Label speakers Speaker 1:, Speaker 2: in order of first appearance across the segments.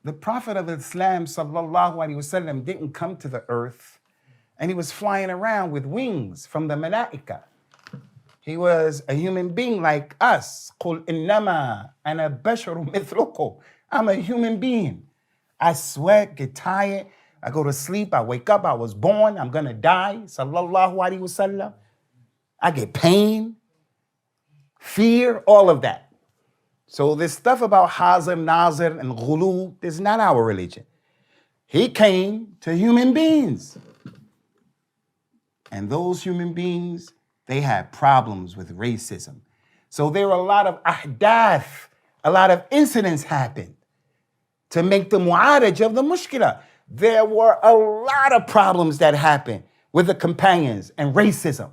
Speaker 1: The Prophet of Islam, sallallahu alaihi wasallam, didn't come to the earth and he was flying around with wings from the malaika. He was a human being like us. قُلْ إِنَّمَا أَنَا بَشَرٌ مِثْلُكُمْ. I'm a human being. I sweat, get tired, I go to sleep, I wake up, I was born, I'm gonna die, sallallahu alaihi wasallam. I get pain, fear, all of that. So this stuff about Hazar, Nazir, and Ghulu is not our religion. He came to human beings. And those human beings, they had problems with racism. So there were a lot of ahdath, a lot of incidents happened to make the mu'araj of the mushkila. There were a lot of problems that happened with the companions and racism.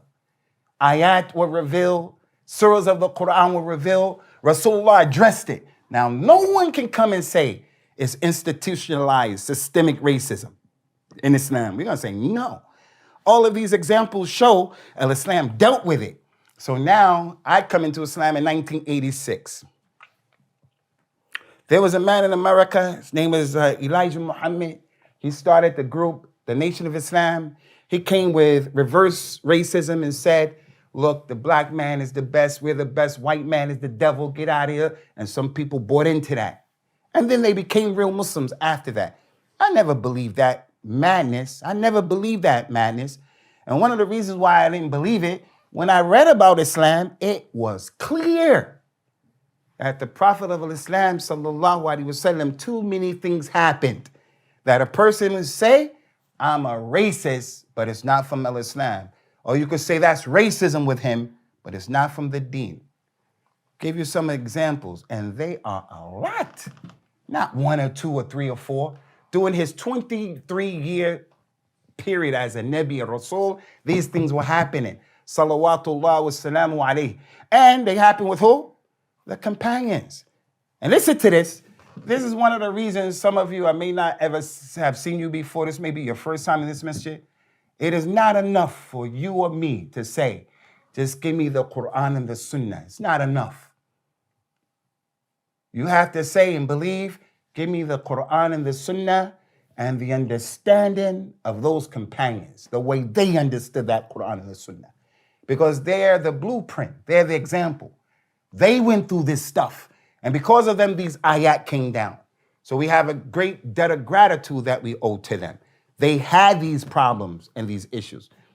Speaker 1: Ayat were revealed, surahs of the Qur'an were revealed, Rasulullah addressed it. Now, no one can come and say it's institutionalized, systemic racism in Islam. We're gonna say no. All of these examples show Islam dealt with it. So now I come into Islam in 1986. There was a man in America, his name is Elijah Muhammad. He started the group, the Nation of Islam. He came with reverse racism and said, look, the black man is the best, we're the best, white man is the devil, get out of here. And some people bought into that. And then they became real Muslims after that. I never believed that madness. And one of the reasons why I didn't believe it, when I read about Islam, it was clear that the Prophet of Islam, sallallahu alaihi wasallam, too many things happened that a person would say, I'm a racist, but it's not from Islam. Or you could say that's racism with him, but it's not from the deen. Give you some examples, and they are a lot. Not one or two or three or four. During his 23-year period as a Nabi, a Rasul, these things were happening. Salawatullah wa salamu alayhi. And they happened with who? The companions. And listen to this. This is one of the reasons some of you, I may not ever have seen you before. This may be your first time in this masjid. It is not enough for you or me to say, just give me the Qur'an and the Sunnah. It's not enough. You have to say and believe, give me the Qur'an and the Sunnah and the understanding of those companions, the way they understood that Qur'an and the Sunnah. Because they're the blueprint, they're the example. They went through this stuff. And because of them, these ayat came down. So we have a great debt of gratitude that we owe to them. They had these problems and these issues.